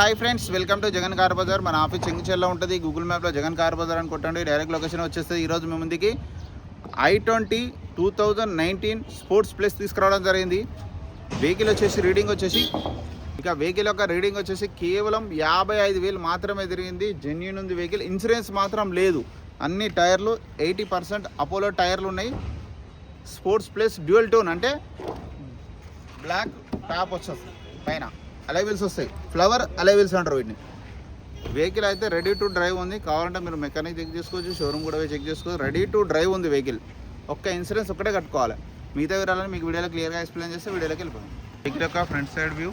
Hi friends, welcome to Jagan car bazaar. మన office చెంగిచెర్లో ఉంటుంది. Google మ్యాప్లో జగన్ కార్ బజార్ అని కొట్టండి, డైరెక్ట్ లొకేషన్ వచ్చేస్తుంది. ఈరోజు మీ ముందుకి i20 2019 స్పోర్ట్స్ ప్లస్ తీసుకురావడం జరిగింది. వెహికల్ వచ్చేసి రీడింగ్ వచ్చేసి వెహికల్ యొక్క రీడింగ్ వచ్చేసి కేవలం 55,000 మాత్రమే తిరిగింది. జెన్యూన్ ఉంది వెహికల్. ఇన్సూరెన్స్ మాత్రం లేదు. అన్ని టైర్లు 80% అపోలో టైర్లు ఉన్నాయి. స్పోర్ట్స్ ప్లస్ డ్యూయల్ టోన్ అంటే బ్లాక్ టాప్ వచ్చేస్తుంది, పైన అలైవిల్స్ వస్తాయి. ఫ్లవర్ అలైవిల్స్ అంటారు వీటిని. వెహికల్ అయితే రెడీ టు డ్రైవ్ ఉంది. కావాలంటే మీరు మెకానిక్ చెక్ చేసుకోవచ్చు, షోరూమ్ కూడా చెక్ చేసుకోవచ్చు. రెడీ టు డ్రైవ్ ఉంది వెహికల్. ఒక్క ఇన్సూరెన్స్ ఒక్కటే కట్టుకోవాలి. మిగతా వివరాలను మీకు వీడియోలో క్లియర్గా ఎక్స్ప్లెయిన్ చేస్తే వీడియోలోకి వెళ్ళిపోయింది. వెహికల్ యొక్క ఫ్రంట్ సైడ్ వ్యూ,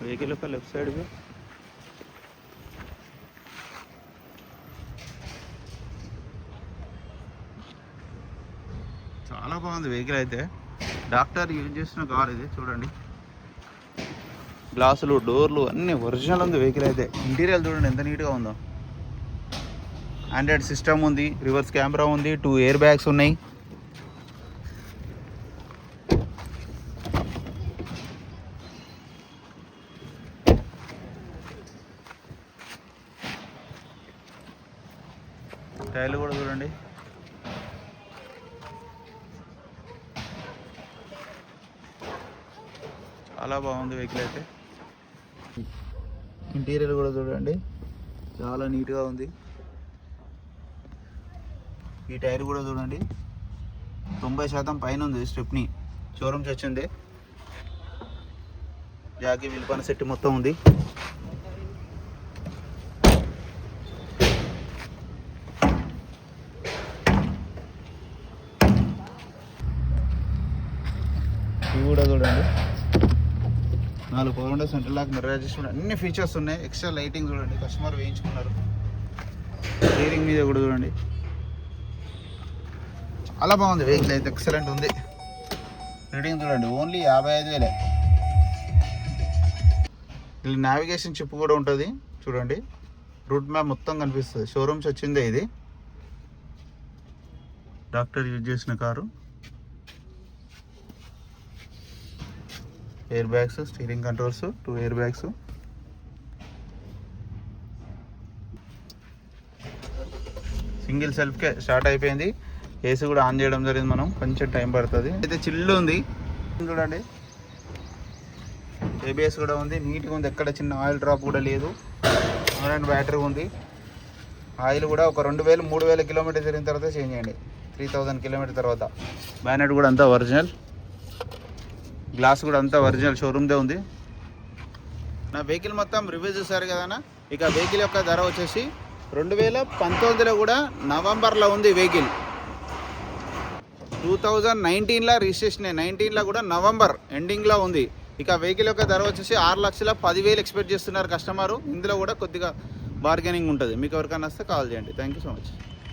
వెహికల్ యొక్క లెఫ్ట్ సైడ్ వ్యూ, చాలా బాగుంది వెహికల్ అయితే. డాక్టర్ యూజ్ చేసిన కార్ ఇది. చూడండి, గ్లాసులు, డోర్లు అన్నీ ఒరిజినల్ ఉంది వెహికల్ అయితే. ఇంటీరియర్ చూడండి ఎంత నీట్గా ఉందో. ఆండ్రాయిడ్ సిస్టమ్ ఉంది, రివర్స్ కెమెరా ఉంది, 2 ఎయిర్ బ్యాగ్స్ ఉన్నాయి. టైర్లు కూడా చూడండి. చాలా బాగుంది వెహికల్ అయితే. ఇంటీరియర్ కూడా చూడండి, చాలా నీట్గా ఉంది. ఈ టైర్ కూడా చూడండి 90% పైన ఉంది. స్టెప్ని షోరూమ్స్ వచ్చింది. జాకీ విల్పన సెట్ మొత్తం ఉంది. ఇవి కూడా చూడండి, 4 power windows, central lock, mirror adjustment, అన్ని ఫీచర్స్ ఉన్నాయి. ఎక్స్ట్రా లైటింగ్ చూడండి, కస్టమర్ వేయించుకున్నారు. స్టీరింగ్ మీద కూడా చూడండి, చాలా బాగుంది వెహికల్ అయితే. ఎక్సలెంట్ ఉంది. రీడింగ్ చూడండి, ఓన్లీ 55,000. ఇది నావిగేషన్ చిప్ కూడా ఉంటుంది చూడండి. రూట్ మ్యాప్ మొత్తం కనిపిస్తుంది. షోరూమ్స్ వచ్చిందే ఇది. డాక్టర్ యూజ్ చేసిన car. Air bags, steering controls, 2 air bags. Single సెల్ఫ్కే స్టార్ట్ అయిపోయింది. ఏసీ కూడా ఆన్ చేయడం జరిగింది. మనం కొంచెం టైం పడుతుంది. అయితే చిల్లు ఉంది చూడండి. ఏబిఎస్ కూడా ఉంది, నీట్గా ఉంది. ఎక్కడ చిన్న ఆయిల్ డ్రాప్ కూడా లేదు. బ్యాటరీ ఉంది. ఆయిల్ కూడా ఒక 2,000 3,000 కిలోమీటర్ తిరిగిన తర్వాత చేంజ్ చేయండి. 3,000 కిలోమీటర్ తర్వాత. బ్యానెట్ కూడా అంతా ఒరిజినల్. గ్లాస్ కూడా అంతా ఒరిజినల్ షోరూమ్దే ఉంది. నా వెహికల్ మొత్తం రివ్యూ చూసారు కదన్నా. ఇక వెహికల్ యొక్క ధర వచ్చేసి 2019లో కూడా నవంబర్లో ఉంది వెహికల్. 2019లో రిజిస్ట్రేషన్, 19లో కూడా నవంబర్ ఎండింగ్లో ఉంది. ఇక వెహికల్ యొక్క ధర వచ్చేసి 6,10,000 ఎక్స్పెక్ట్ చేస్తున్నారు కస్టమరు. ఇందులో కూడా కొద్దిగా బార్గెనింగ్ ఉంటుంది. మీకు ఎవరికైనా వస్తే కాల్ చేయండి. Thank you so much.